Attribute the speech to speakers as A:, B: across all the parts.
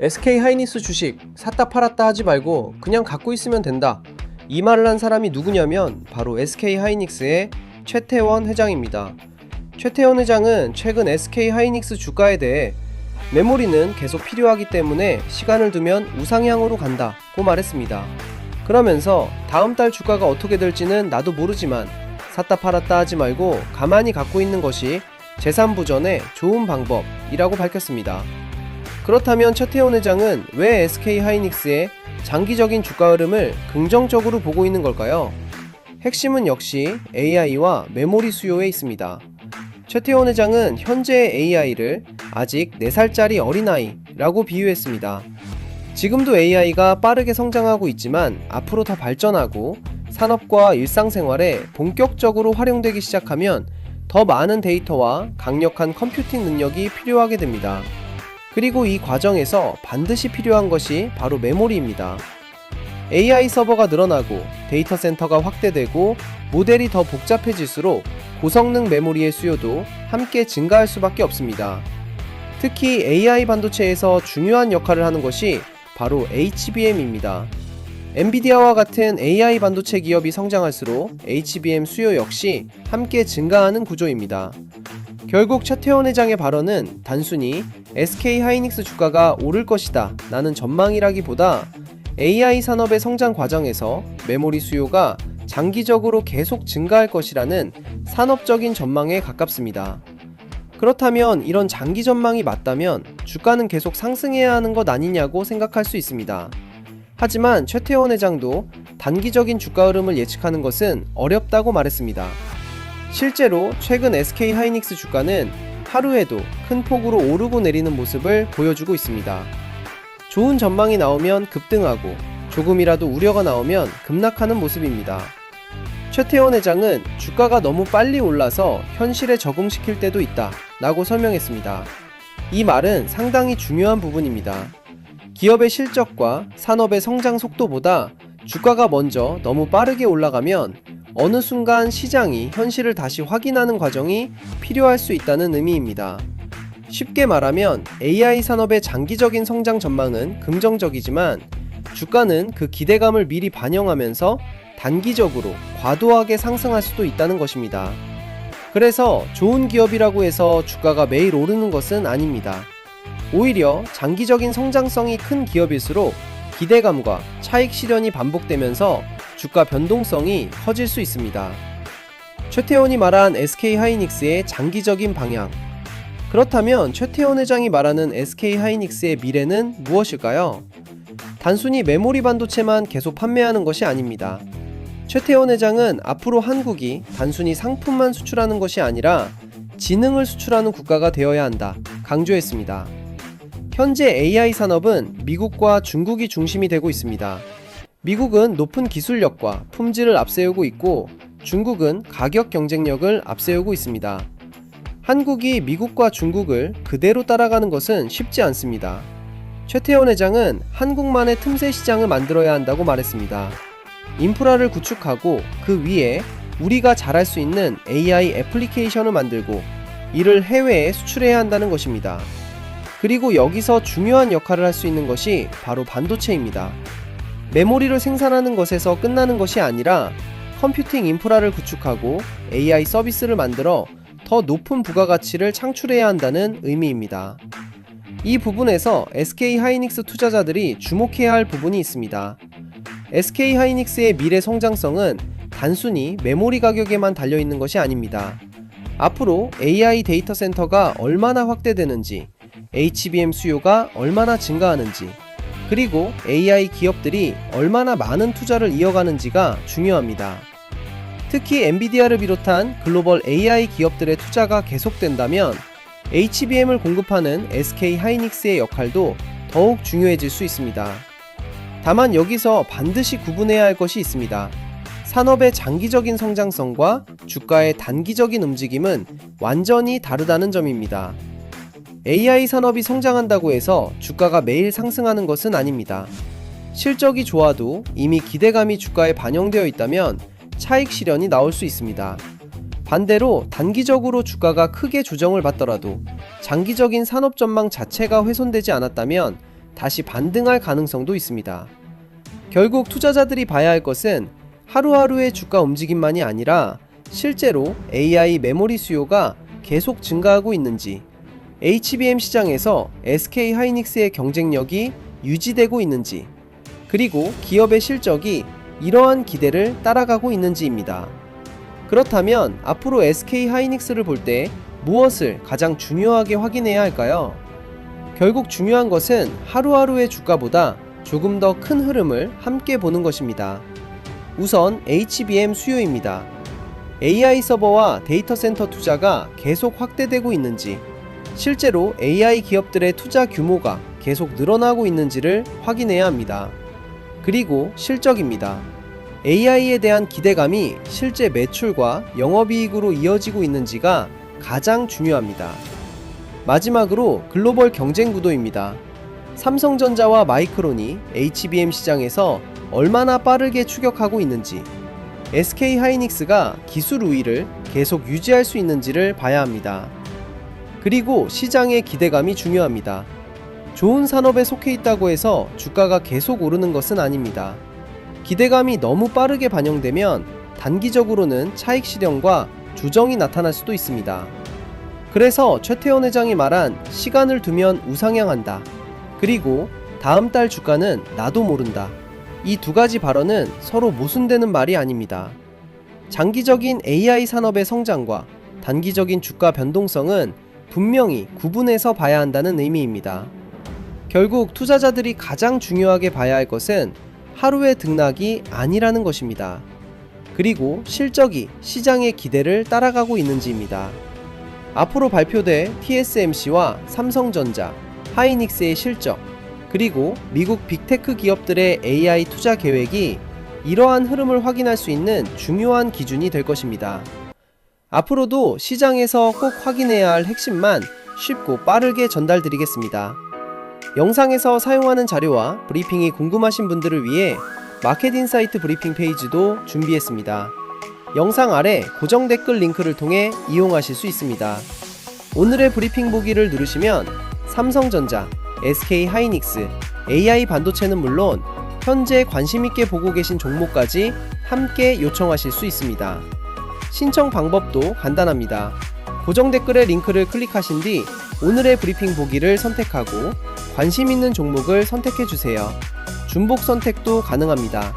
A: SK하이닉스 주식 샀다 팔았다 하지 말고 그냥 갖고 있으면 된다. 이 말을 한 사람이 누구냐면 바로 SK하이닉스의 최태원 회장입니다. 최태원 회장은 최근 SK하이닉스 주가에 대해 메모리는 계속 필요하기 때문에 시간을 두면 우상향으로 간다고 말했습니다. 그러면서 다음 달 주가가 어떻게 될지는 나도 모르지만 샀다 팔았다 하지 말고 가만히 갖고 있는 것이 재산 부전의 좋은 방법이라고 밝혔습니다. 그렇다면 최태원 회장은 왜 SK하이닉스의 장기적인 주가 흐름을 긍정적으로 보고 있는 걸까요? 핵심은 역시 AI와 메모리 수요에 있습니다. 최태원 회장은 현재의 AI를 아직 4살짜리 어린아이라고 비유했습니다. 지금도 AI가 빠르게 성장하고 있지만 앞으로 더 발전하고 산업과 일상생활에 본격적으로 활용되기 시작하면 더 많은 데이터와 강력한 컴퓨팅 능력이 필요하게 됩니다. 그리고 이 과정에서 반드시 필요한 것이 바로 메모리입니다. AI 서버가 늘어나고 데이터 센터가 확대되고 모델이 더 복잡해질수록 고성능 메모리의 수요도 함께 증가할 수밖에 없습니다. 특히 AI 반도체에서 중요한 역할을 하는 것이 바로 HBM입니다. 엔비디아와 같은 AI 반도체 기업이 성장할수록 HBM 수요 역시 함께 증가하는 구조입니다. 결국 최태원 회장의 발언은 단순히 SK하이닉스 주가가 오를 것이다 라는 전망이라기보다 AI 산업의 성장 과정에서 메모리 수요가 장기적으로 계속 증가할 것이라는 산업적인 전망에 가깝습니다. 그렇다면 이런 장기 전망이 맞다면 주가는 계속 상승해야 하는 것 아니냐고 생각할 수 있습니다. 하지만 최태원 회장도 단기적인 주가 흐름을 예측하는 것은 어렵다고 말했습니다. 실제로 최근 SK하이닉스 주가는 하루에도 큰 폭으로 오르고 내리는 모습을 보여주고 있습니다. 좋은 전망이 나오면 급등하고 조금이라도 우려가 나오면 급락하는 모습입니다. 최태원 회장은 주가가 너무 빨리 올라서 현실에 적응시킬 때도 있다 라고 설명했습니다. 이 말은 상당히 중요한 부분입니다. 기업의 실적과 산업의 성장 속도보다 주가가 먼저 너무 빠르게 올라가면 어느 순간 시장이 현실을 다시 확인하는 과정이 필요할 수 있다는 의미입니다. 쉽게 말하면 AI 산업의 장기적인 성장 전망은 긍정적이지만 주가는 그 기대감을 미리 반영하면서 단기적으로 과도하게 상승할 수도 있다는 것입니다. 그래서 좋은 기업이라고 해서 주가가 매일 오르는 것은 아닙니다. 오히려 장기적인 성장성이 큰 기업일수록 기대감과 차익 실현이 반복되면서 주가 변동성이 커질 수 있습니다. 최태원이 말한 SK하이닉스의 장기적인 방향. 그렇다면 최태원 회장이 말하는 SK하이닉스의 미래는 무엇일까요? 단순히 메모리 반도체만 계속 판매하는 것이 아닙니다. 최태원 회장은 앞으로 한국이 단순히 상품만 수출하는 것이 아니라 지능을 수출하는 국가가 되어야 한다 강조했습니다. 현재 AI 산업은 미국과 중국이 중심이 되고 있습니다. 미국은 높은 기술력과 품질을 앞세우고 있고 중국은 가격 경쟁력을 앞세우고 있습니다. 한국이 미국과 중국을 그대로 따라가는 것은 쉽지 않습니다. 최태원 회장은 한국만의 틈새 시장을 만들어야 한다고 말했습니다. 인프라를 구축하고 그 위에 우리가 잘할 수 있는 AI 애플리케이션을 만들고 이를 해외에 수출해야 한다는 것입니다. 그리고 여기서 중요한 역할을 할 수 있는 것이 바로 반도체입니다. 메모리를 생산하는 것에서 끝나는 것이 아니라 컴퓨팅 인프라를 구축하고 AI 서비스를 만들어 더 높은 부가가치를 창출해야 한다는 의미입니다. 이 부분에서 SK하이닉스 투자자들이 주목해야 할 부분이 있습니다. SK하이닉스의 미래 성장성은 단순히 메모리 가격에만 달려있는 것이 아닙니다. 앞으로 AI 데이터 센터가 얼마나 확대되는지, HBM 수요가 얼마나 증가하는지, 그리고 AI 기업들이 얼마나 많은 투자를 이어가는지가 중요합니다. 특히 엔비디아를 비롯한 글로벌 AI 기업들의 투자가 계속된다면 HBM을 공급하는 SK하이닉스의 역할도 더욱 중요해질 수 있습니다. 다만 여기서 반드시 구분해야 할 것이 있습니다. 산업의 장기적인 성장성과 주가의 단기적인 움직임은 완전히 다르다는 점입니다. AI 산업이 성장한다고 해서 주가가 매일 상승하는 것은 아닙니다. 실적이 좋아도 이미 기대감이 주가에 반영되어 있다면 차익 실현이 나올 수 있습니다. 반대로 단기적으로 주가가 크게 조정을 받더라도 장기적인 산업 전망 자체가 훼손되지 않았다면 다시 반등할 가능성도 있습니다. 결국 투자자들이 봐야 할 것은 하루하루의 주가 움직임만이 아니라 실제로 AI 메모리 수요가 계속 증가하고 있는지, HBM 시장에서 SK 하이닉스의 경쟁력이 유지되고 있는지, 그리고 기업의 실적이 이러한 기대를 따라가고 있는지입니다. 그렇다면 앞으로 SK 하이닉스를 볼 때 무엇을 가장 중요하게 확인해야 할까요? 결국 중요한 것은 하루하루의 주가보다 조금 더 큰 흐름을 함께 보는 것입니다. 우선 HBM 수요입니다. AI 서버와 데이터 센터 투자가 계속 확대되고 있는지, 실제로 AI 기업들의 투자 규모가 계속 늘어나고 있는지를 확인해야 합니다. 그리고 실적입니다. AI에 대한 기대감이 실제 매출과 영업이익으로 이어지고 있는지가 가장 중요합니다. 마지막으로 글로벌 경쟁 구도입니다. 삼성전자와 마이크론이 HBM 시장에서 얼마나 빠르게 추격하고 있는지, SK 하이닉스가 기술 우위를 계속 유지할 수 있는지를 봐야 합니다. 그리고 시장의 기대감이 중요합니다. 좋은 산업에 속해 있다고 해서 주가가 계속 오르는 것은 아닙니다. 기대감이 너무 빠르게 반영되면 단기적으로는 차익 실현과 조정이 나타날 수도 있습니다. 그래서 최태원 회장이 말한 시간을 두면 우상향한다, 그리고 다음 달 주가는 나도 모른다, 이 두 가지 발언은 서로 모순되는 말이 아닙니다. 장기적인 AI 산업의 성장과 단기적인 주가 변동성은 분명히 구분해서 봐야 한다는 의미입니다. 결국 투자자들이 가장 중요하게 봐야 할 것은 하루의 등락이 아니라는 것입니다. 그리고 실적이 시장의 기대를 따라가고 있는지입니다. 앞으로 발표될 TSMC와 삼성전자, 하이닉스의 실적, 그리고 미국 빅테크 기업들의 AI 투자 계획이 이러한 흐름을 확인할 수 있는 중요한 기준이 될 것입니다. 앞으로도 시장에서 꼭 확인해야 할 핵심만 쉽고 빠르게 전달드리겠습니다. 영상에서 사용하는 자료와 브리핑이 궁금하신 분들을 위해 마켓인사이트 브리핑 페이지도 준비했습니다. 영상 아래 고정 댓글 링크를 통해 이용하실 수 있습니다. 오늘의 브리핑 보기를 누르시면 삼성전자, SK 하이닉스, AI 반도체는 물론 현재 관심있게 보고 계신 종목까지 함께 요청하실 수 있습니다. 신청 방법도 간단합니다. 고정 댓글의 링크를 클릭하신 뒤 오늘의 브리핑 보기를 선택하고 관심 있는 종목을 선택해주세요. 중복 선택도 가능합니다.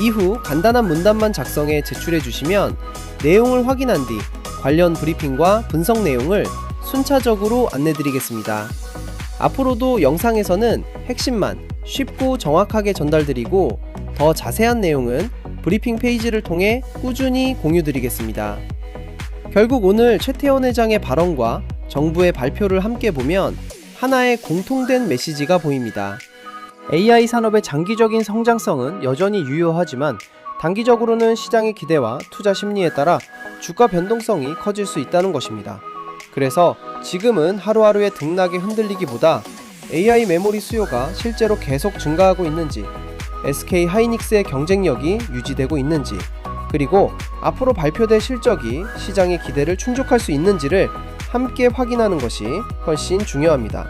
A: 이후 간단한 문단만 작성해 제출해주시면 내용을 확인한 뒤 관련 브리핑과 분석 내용을 순차적으로 안내드리겠습니다. 앞으로도 영상에서는 핵심만 쉽고 정확하게 전달드리고 더 자세한 내용은 브리핑 페이지를 통해 꾸준히 공유드리겠습니다. 결국 오늘 최태원 회장의 발언과 정부의 발표를 함께 보면 하나의 공통된 메시지가 보입니다. AI 산업의 장기적인 성장성은 여전히 유효하지만 단기적으로는 시장의 기대와 투자 심리에 따라 주가 변동성이 커질 수 있다는 것입니다. 그래서 지금은 하루하루의 등락에 흔들리기보다 AI 메모리 수요가 실제로 계속 증가하고 있는지, SK 하이닉스의 경쟁력이 유지되고 있는지, 그리고 앞으로 발표될 실적이 시장의 기대를 충족할 수 있는지를 함께 확인하는 것이 훨씬 중요합니다.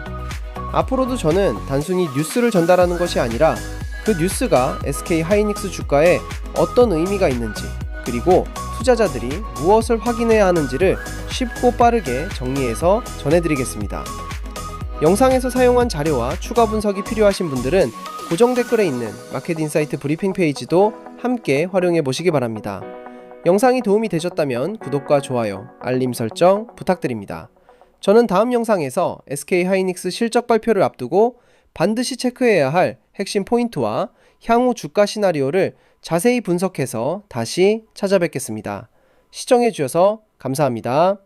A: 앞으로도 저는 단순히 뉴스를 전달하는 것이 아니라 그 뉴스가 SK 하이닉스 주가에 어떤 의미가 있는지, 그리고 투자자들이 무엇을 확인해야 하는지를 쉽고 빠르게 정리해서 전해드리겠습니다. 영상에서 사용한 자료와 추가 분석이 필요하신 분들은 고정 댓글에 있는 마켓인사이트 브리핑 페이지도 함께 활용해 보시기 바랍니다. 영상이 도움이 되셨다면 구독과 좋아요, 알림 설정 부탁드립니다. 저는 다음 영상에서 SK 하이닉스 실적 발표를 앞두고 반드시 체크해야 할 핵심 포인트와 향후 주가 시나리오를 자세히 분석해서 다시 찾아뵙겠습니다. 시청해주셔서 감사합니다.